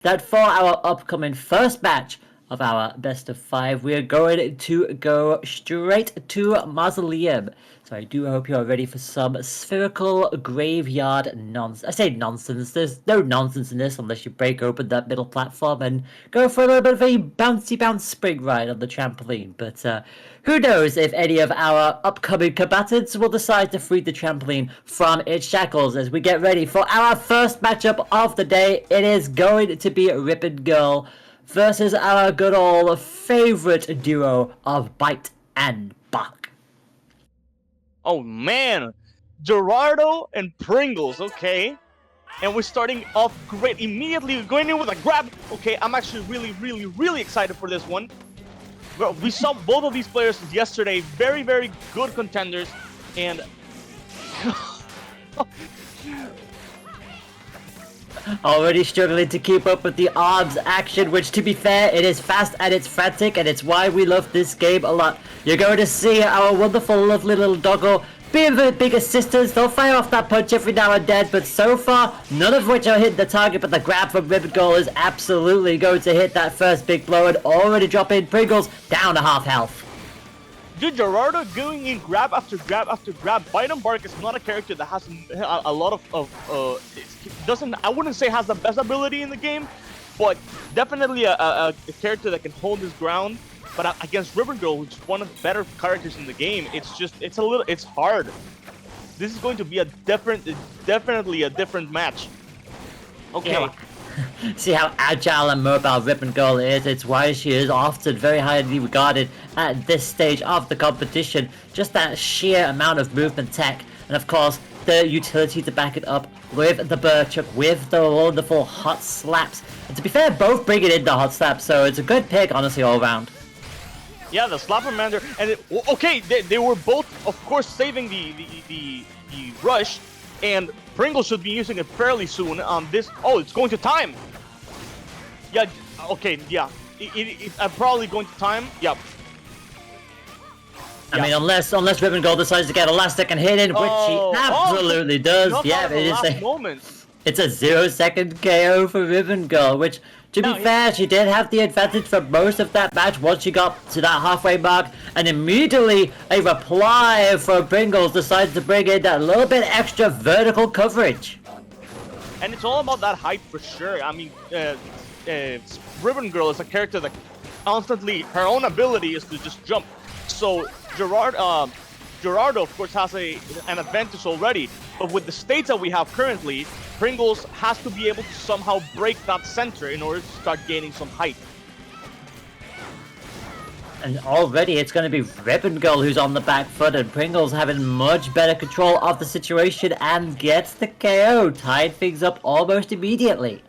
that for our upcoming first match of our best of five, we are going to go straight to Mausoleum. So I do hope you are ready for some spherical graveyard nonsense. I say nonsense, there's no nonsense in this unless you break open that middle platform and go for a little bit of a bouncy bounce spring ride on the trampoline. But who knows if any of our upcoming combatants will decide to free the trampoline from its shackles as we get ready for our first matchup of the day. It is going to be Rip and Girl versus our good old favorite duo of Bite and Buck. Oh man, Giurardo and Pringles. Okay, and we're starting off great. Immediately going in with a grab. Okay, I'm actually really excited for this one. Well, we saw both of these players yesterday. Very good contenders, and Already struggling to keep up with the arms action, which to be fair, it is fast and it's frantic, and it's why we love this game a lot. You're going to see our wonderful, lovely little doggo being the big assistants. They'll fire off that punch every now and then, but so far, none of which are hitting the target, but the grab from Ribbon Goal is absolutely going to hit that first big blow and already dropping Pringles down to half health. dude, Giurardo going in grab after grab after grab. Bite and Bark is not a character that has a lot doesn't, I wouldn't say has the best ability in the game, but definitely a character that can hold his ground. But against Ribbon Girl, who's one of the better characters in the game, it's hard. This is going to be definitely a different match. Okay. See how agile and mobile Ribbon Girl is. It's why she is often very highly regarded at this stage of the competition. Just that sheer amount of movement tech, and of course the utility to back it up with the Burchuk, with the wonderful hot slaps. And to be fair, both bringing in the hot slaps, so it's a good pick, honestly, all around. Yeah, the Slappermander, and okay, they were both, of course, saving the rush, and Pringles should be using it fairly soon on this. Oh, it's going to time. Yeah, okay, yeah, I'm probably going to time. Yep. I mean, unless Ribbon Gold decides to get a last second hit in, which she absolutely does. Yeah, it is a moment. It's a 0-second KO for Ribbon Girl, which, to be fair, she did have the advantage for most of that match once she got to that halfway mark, and immediately a reply from Pringles decided to bring in that little bit extra vertical coverage. And it's all about that height for sure. I mean, Ribbon Girl is a character that constantly, her own ability is to just jump. So Giurardo, of course, has an advantage already. But with the states that we have currently, Pringles has to be able to somehow break that center in order to start gaining some height. And already it's going to be Ribbon Girl who's on the back foot, and Pringles having much better control of the situation and gets the KO, tied things up almost immediately.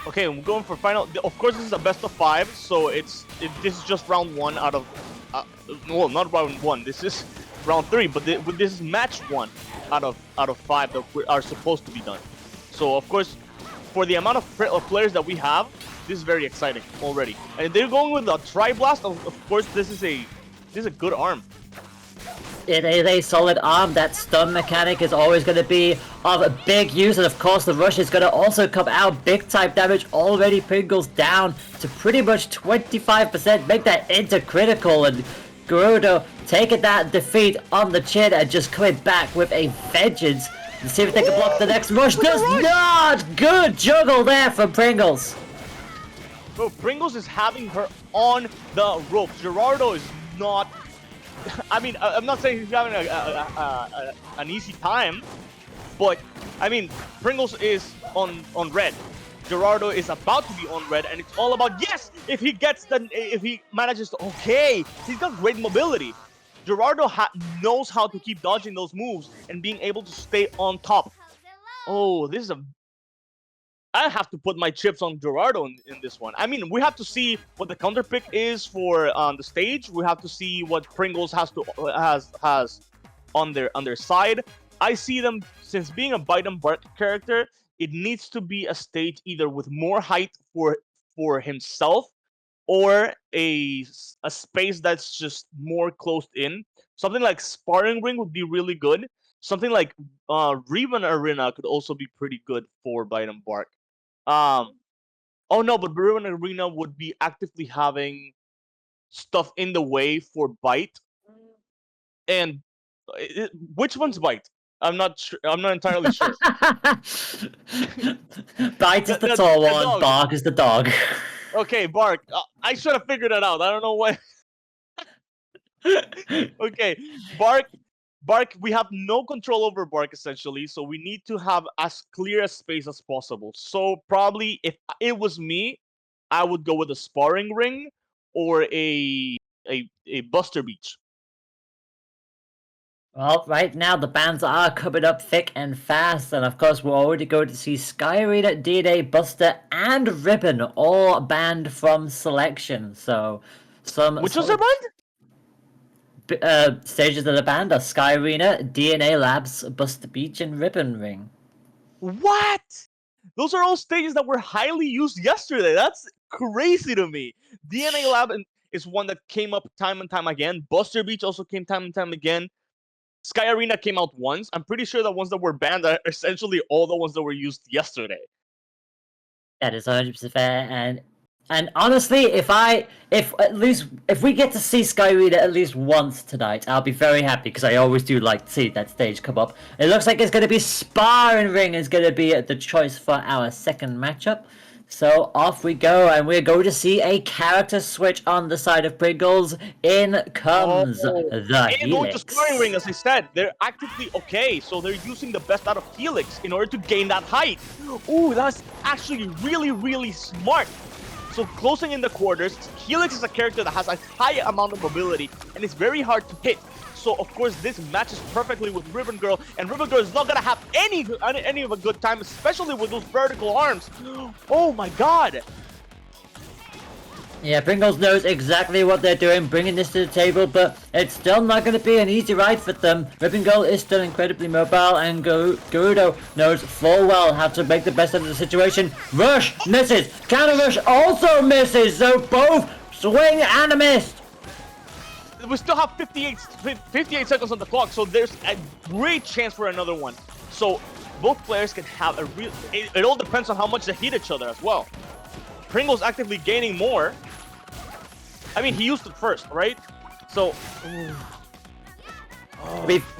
Okay, I'm going for final. Of course, this is a best of 5, so this is just round 1 out of. Well, not round 1. This is round 3, but this is match 1 out of 5 that are supposed to be done. So of course, for the amount of players that we have, this is very exciting already. And they're going with a Tri-Blast. Of course, this is a good arm. It is a solid arm. That stun mechanic is always going to be of big use, and of course the rush is going to also come out big type damage. Already Pringles down to pretty much 25%, make that into critical, and Giurardo taking that defeat on the chin and just coming back with a vengeance. Let's see if they can block the next rush. Does not! Good juggle there from Pringles. Bro, Pringles is having her on the ropes. Giurardo is not. I mean, I'm not saying he's having an easy time, but I mean, Pringles is on red. Giurardo is about to be on red, and it's all about yes. If he manages to, okay, he's got great mobility. Giurardo knows how to keep dodging those moves and being able to stay on top. Oh, this is I have to put my chips on Giurardo in this one. I mean, we have to see what the counter pick is for the stage. We have to see what Pringles has on their side. I see them, since being a bite and bark character, it needs to be a stage either with more height for himself, or a space that's just more closed in. Something like Sparring Ring would be really good. something like Riven Arena could also be pretty good for Bite and Bark. Oh no, but Riven Arena would be actively having stuff in the way for Bite. And which one's Bite? I'm not sure. I'm not entirely sure. Bite is the tall The one, dog. Bark is the dog. Okay, Bark. I should have figured it out. I don't know why. Okay, Bark. Bark, we have no control over Bark essentially, so we need to have as clear a space as possible. So probably if it was me, I would go with a sparring ring or a Buster Beach. Well, right now the bans are coming up thick and fast, and of course we're already going to see Skyrina, DNA, Buster, and Ribbon all banned from selection. So some Which was a band? stages that are banned are Skyrina, DNA Labs, Buster Beach, and Ribbon Ring. What? Those are all stages that were highly used yesterday. That's crazy to me. DNA Lab is one that came up time and time again. Buster Beach also came time and time again. Sky Arena came out once. I'm pretty sure the ones that were banned are essentially all the ones that were used yesterday. That is 100% fair, and honestly, if we get to see Skyrina at least once tonight, I'll be very happy because I always do like to see that stage come up. It looks like it's going to be Sparring Ring is going to be the choice for our second matchup. So off we go, and we're going to see a character switch on the side of Pringles. In comes the And going to Helix. Sparring Ring, as I said, they're actively okay, so they're using the best out of Helix in order to gain that height. Ooh, that's actually really, really smart. So closing in the quarters, Helix is a character that has a high amount of mobility and it's very hard to hit. So of course this matches perfectly with Ribbon Girl, and Ribbon Girl is not gonna have any of a good time, especially with those vertical arms. Oh my god! Yeah, Pringles knows exactly what they're doing, bringing this to the table, but it's still not going to be an easy ride for them. Ribbon Girl is still incredibly mobile, and Giurardo knows full well how to make the best of the situation. Rush misses, counter rush also misses, so both swing and a miss. We still have 58 seconds on the clock, so there's a great chance for another one. So both players can have a real... It all depends on how much they hit each other as well. Pringles actively gaining more. I mean, he used it first, right? So...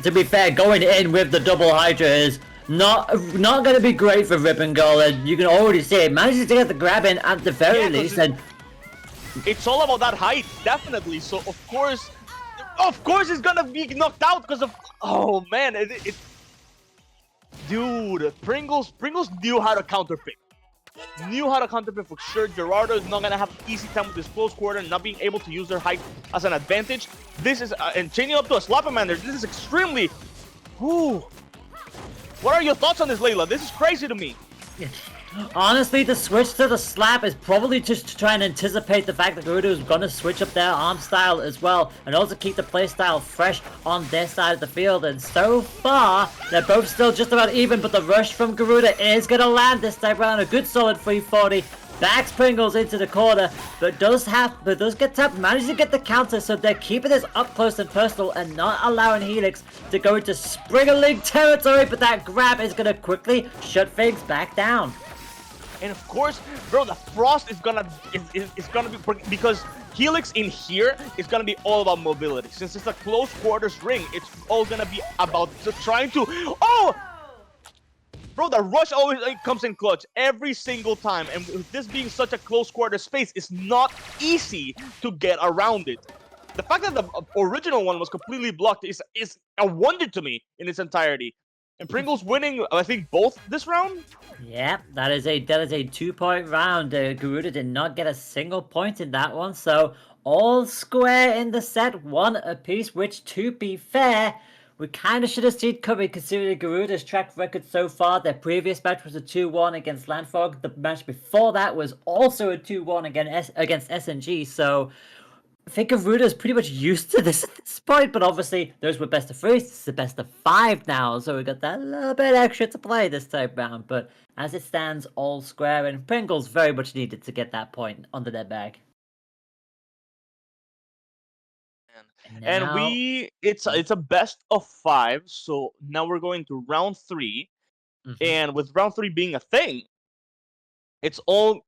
To be fair, going in with the double Hydra is not going to be great for Ribbon Girl, and you can already see it manages to get the grab in at the very least, and... It's all about that height, definitely. So of course he's gonna be knocked out because of... Oh man, dude, Pringles knew how to counterpick. Knew how to counterpick for sure. Giurardo is not gonna have easy time with this close quarter, not being able to use their height as an advantage. This is and chaining up to a Slapamander. This is extremely... Whew. What are your thoughts on this, Layla? This is crazy to me. Honestly, the switch to the slap is probably just to try and anticipate the fact that Giurardo is going to switch up their arm style as well, and also keep the playstyle fresh on their side of the field. And so far, they're both still just about even, but the rush from Giurardo is going to land this time around. A good solid 340. Backs Pringles into the corner, but does get tapped, manages to get the counter, so they're keeping this up close and personal and not allowing Helix to go into Springerling territory, but that grab is going to quickly shut things back down. And of course, bro, the frost is gonna be, because Helix in here is gonna be all about mobility. Since it's a close quarters ring, it's all gonna be about trying to... Oh! Bro, the rush always comes in clutch every single time. And with this being such a close quarter space, it's not easy to get around it. The fact that the original one was completely blocked is a wonder to me in its entirety. And Pringles winning, I think, both this round? Yep, that is a 2-point round. Giurardo did not get a single point in that one, so all square in the set, one apiece, which, to be fair, we kind of should have seen coming considering Giurardo's track record so far. Their previous match was a 2-1 against Landfog. The match before that was also a 2-1 against SNG, so... I think Giurardo's pretty much used to this at this point, but obviously those were best of 3, this is the best of 5 now, so we got that little bit extra to play this time round. But as it stands, all square, and Pringles very much needed to get that point under their bag. And Now, it's a best of 5. So now we're going to round 3, mhm. and with round 3 being a thing, it's all.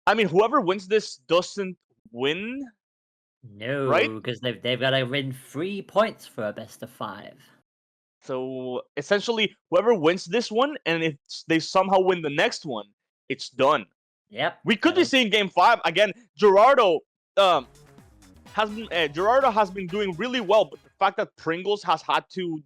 I mean, whoever wins this doesn't win, right? No, because they've got to win 3 points for a best of 5. So essentially, whoever wins this one, and if they somehow win the next one, it's done. Yep. We could be So seeing Game 5 again. Giurardo um, Giurardo has been doing really well, but the fact that Pringles has had to,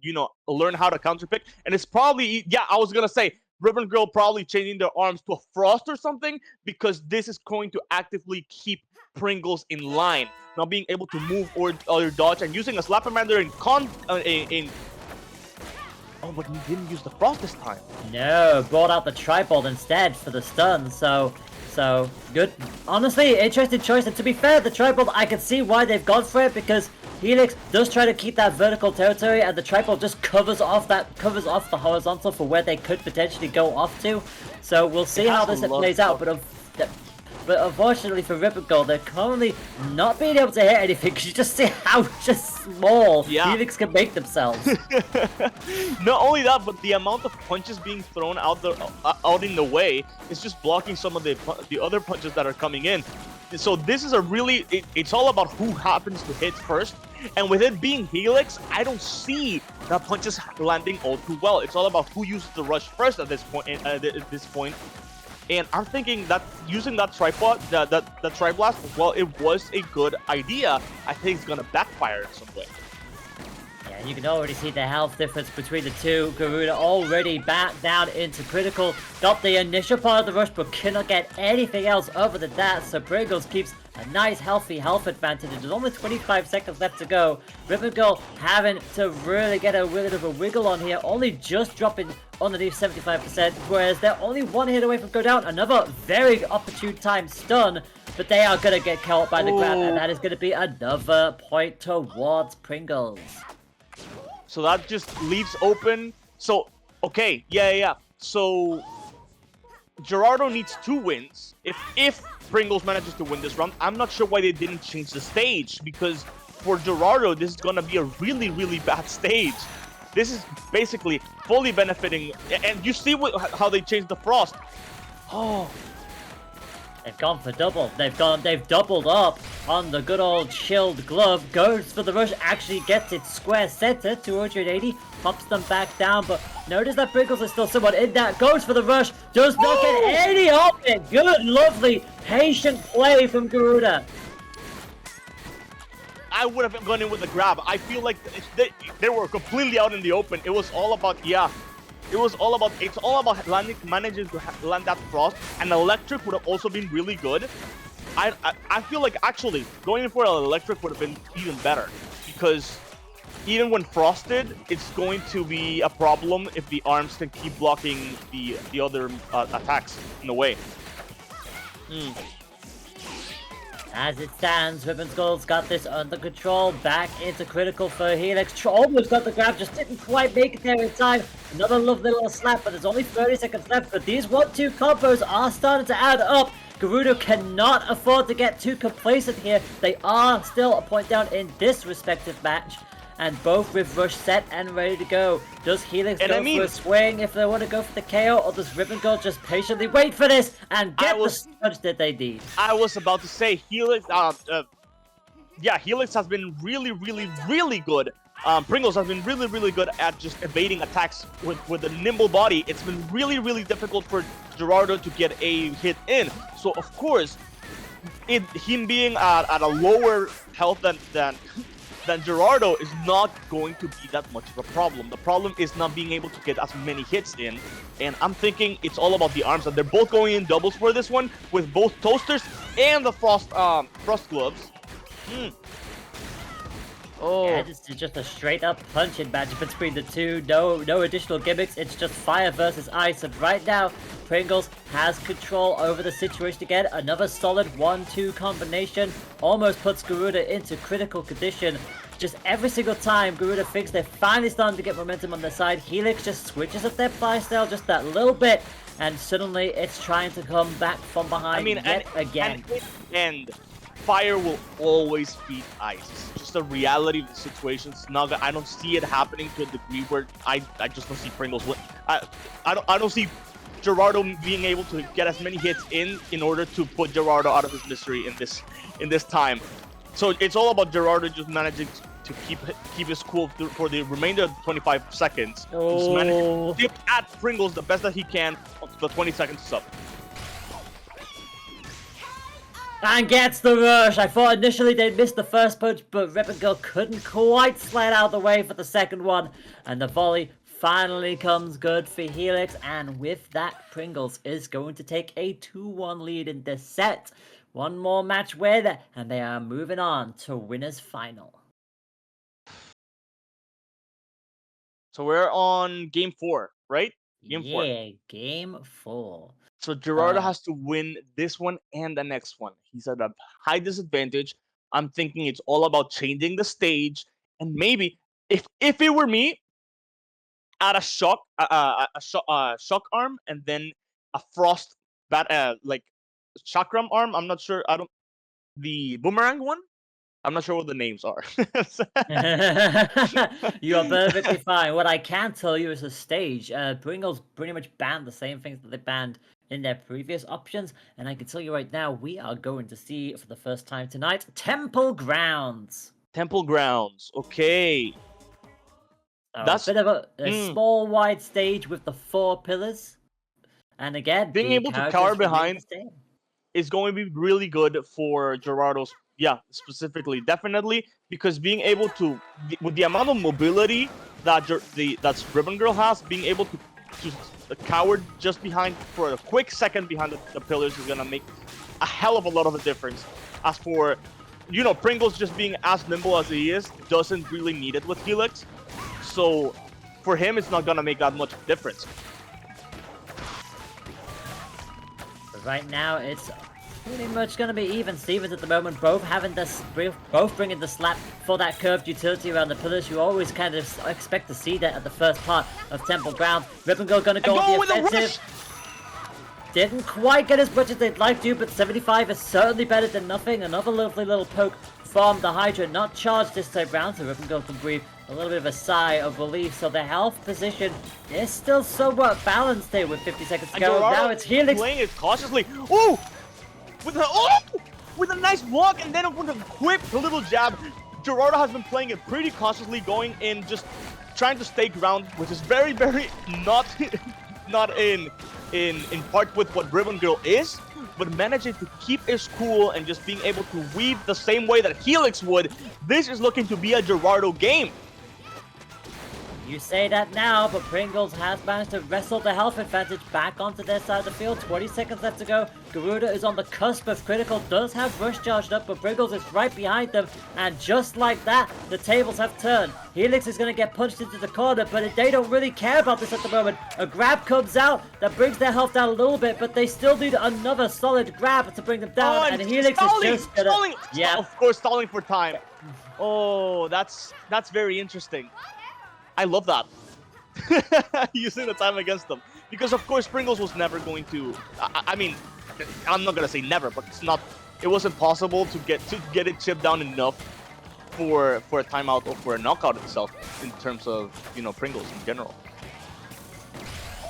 learn how to counterpick, and it's probably, I was gonna say Ribbon Girl probably changing their arms to a frost or something, because this is going to actively keep Pringles in line, not being able to move or dodge, and using a Slapamander in. Oh, but he didn't use the frost this time. no, brought out the tripod instead for the stun. So good. Honestly, interesting choice. And to be fair, the tripod, I can see why they've gone for it, because Helix does try to keep that vertical territory, and the tripod just covers off the horizontal for where they could potentially go off to. So we'll see how this plays out. But unfortunately for Ripper Gold, they're currently not being able to hit anything, because you just see how just small Helix can make themselves. Not only that, but the amount of punches being thrown out in the way is just blocking some of the other punches that are coming in. So this is it's all about who happens to hit first. And with it being Helix, I don't see the punches landing all too well. It's all about who uses the rush first at this point. And I'm thinking that using that tripod, the Tri-Blast, well, it was a good idea. I think it's gonna backfire in some way. Yeah, you can already see the health difference between the two. Garuda already back down into critical. Got the initial part of the rush, but cannot get anything else other than that. So Pringles keeps a nice, healthy health advantage. There's only 25 seconds left to go. Ribbon Girl having to really get a little bit of a wiggle on here. Only just dropping underneath 75%, whereas they're only one hit away from go down. Another very opportune time stun, but they are going to get caught by the grab, and that is going to be another point towards Pringles. So that just leaves open. So, okay, yeah. So, Giurardo needs 2 wins. If Pringles manages to win this round, I'm not sure why they didn't change the stage, because for Giurardo, this is gonna be a really, really bad stage. This is basically fully benefiting, and you see how they changed the frost. Oh. They've gone for double. They've doubled up on the good old chilled glove. Goes for the rush, actually gets it square center, 280, pops them back down, but notice that Pringles is still somewhat in that. Goes for the rush, does not get any of it. Good, lovely, patient play from Garuda. I would have gone in with the grab. I feel like they were completely out in the open. It was all about, it's all about managing to land that frost, and electric would have also been really good. I feel like actually going in for an electric would have been even better, because even when frosted, it's going to be a problem if the arms can keep blocking the other attacks in the way. As it stands, Ribbon Skull's got this under control. Back into critical for Helix. Almost got the grab, just didn't quite make it there in time. Another lovely little slap, but there's only 30 seconds left. But these 1-2 combos are starting to add up. Giurardo cannot afford to get too complacent here. They are still a point down in this respective match. And both with rush set and ready to go. Does Helix go for a swing if they want to go for the KO, or does Ribbon Girl just patiently wait for this and get the sludge that they need? I was about to say Helix. Helix has been really, really, really good. Pringles has been really, really good at just evading attacks with a nimble body. It's been really, really difficult for Giurardo to get a hit in. So of course, him being at a lower health than Giurardo is not going to be that much of a problem. The problem is not being able to get as many hits in, and I'm thinking it's all about the arms, and they're both going in doubles for this one, with both toasters and the frost gloves. Oh. Yeah, this is just a straight up punching match between the two. No additional gimmicks. It's just fire versus ice. And right now, Pringles has control over the situation again. Another solid 1-2 combination almost puts Garuda into critical condition. Just every single time Garuda thinks they're finally starting to get momentum on their side, Helix just switches up their playstyle just that little bit, and suddenly it's trying to come back from behind yet again. And fire will always beat ice. It's just a reality of the situation. It's not that I don't see it happening to a degree where I just don't see Pringles win. I don't see Giurardo being able to get as many hits in order to put Giurardo out of his misery in this time. So it's all about Giurardo just managing to keep his cool for the remainder of 25 seconds. Oh. Just managing to dip at Pringles the best that he can up to the 20 seconds is up. And gets the rush. I thought initially they'd missed the first punch, but Ribbon couldn't quite slide out of the way for the second one. And the volley finally comes good for Helix. And with that, Pringles is going to take a 2-1 lead in this set. One more match win, and they are moving on to winners final. So we're on game 4, right? Game 4. Yeah, game 4. So Giurardo has to win this one and the next one. He's at a high disadvantage. I'm thinking it's all about changing the stage, and maybe if it were me, add a shock arm and then a frost like chakram arm. I'm not sure. The boomerang one. I'm not sure what the names are. You are perfectly fine. What I can tell you is the stage. Pringles pretty much banned the same things that they banned in their previous options, and I can tell you right now, we are going to see for the first time tonight, Temple Grounds. Temple Grounds. Okay. That's a bit of a small, wide stage with the 4 pillars, and again, being able to cower behind is going to be really good for Giurardo's. Yeah, specifically, definitely, because being able to, with the amount of mobility that that's Ribbon Girl has, being able to cower just behind for a quick second behind the pillars is gonna make a hell of a lot of a difference. As for, Pringles just being as nimble as he is, doesn't really need it with Helix, so for him, it's not gonna make that much difference. But right now, it's pretty much going to be even Stevens at the moment, both bringing the slap for that curved utility around the pillars. You always kind of expect to see that at the first part of Temple Ground. Ribbon Girl going to go on the offensive. Didn't quite get as much as they'd like to, but 75 is certainly better than nothing. Another lovely little poke from the Hydra, not charged this time round, so Ribbon Girl can breathe a little bit of a sigh of relief. So the health position is still somewhat balanced here with 50 seconds to go. Now it's Helix playing it cautiously. Ooh! With a nice block, and then with a quick little jab. Giurardo has been playing it pretty cautiously, going in, just trying to stay ground, which is very, very not in part with what Ribbon Girl is, but managing to keep his cool and just being able to weave the same way that Helix would. This is looking to be a Giurardo game. You say that now, but Pringles has managed to wrestle the health advantage back onto their side of the field. 20 seconds left to go. Giurardo is on the cusp of critical, does have rush charged up, but Pringles is right behind them. And just like that, the tables have turned. Helix is going to get punched into the corner, but they don't really care about this at the moment. A grab comes out that brings their health down a little bit, but they still need another solid grab to bring them down. And Helix is just gonna... Yeah, of course, stalling for time. Oh, that's very interesting. I love that. Using the time against them. Because, of course, Pringles was never going to... I mean, I'm not going to say never, but it wasn't possible to get it chipped down enough for a timeout or for a knockout itself in terms of, Pringles in general.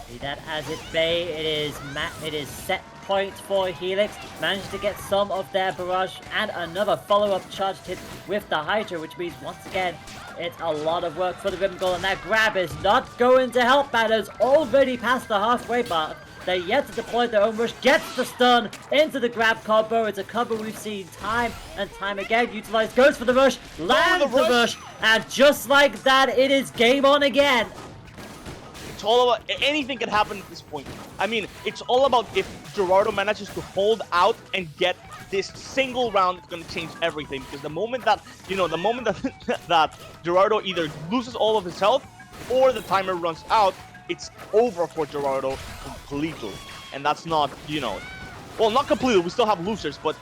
Be that as it may, it is set point for Helix. Managed to get some of their barrage and another follow-up charged hit with the Hydra, which means once again it's a lot of work for the Ribbon Girl, and that grab is not going to help matters. Already past the halfway mark. They're yet to deploy their own rush. Gets the stun into the grab combo. It's a combo we've seen time and time again. Utilized, goes for the rush, lands the rush, and just like that, it is game on again. It's all about, anything can happen at this point. I mean, it's all about if Giurardo manages to hold out and get this single round, it's going to change everything. Because the moment that, that Giurardo either loses all of his health or the timer runs out, it's over for Giurardo completely. And that's not, well, not completely. We still have losers, but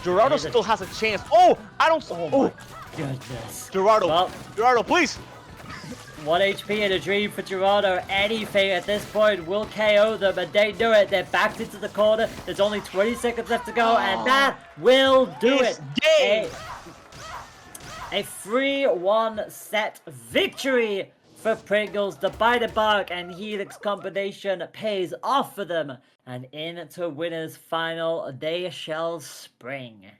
Giurardo still has a chance. Oh, I don't. Oh my goodness. Giurardo, please. 1 HP and a dream for Giurardo. Anything at this point will KO them, and they know it. They're backed into the corner. There's only 20 seconds left to go, and that will do It's it. game. A 3-1 set victory for Pringles. The Bite and Bark and Helix combination pays off for them, and into winners final they shall spring.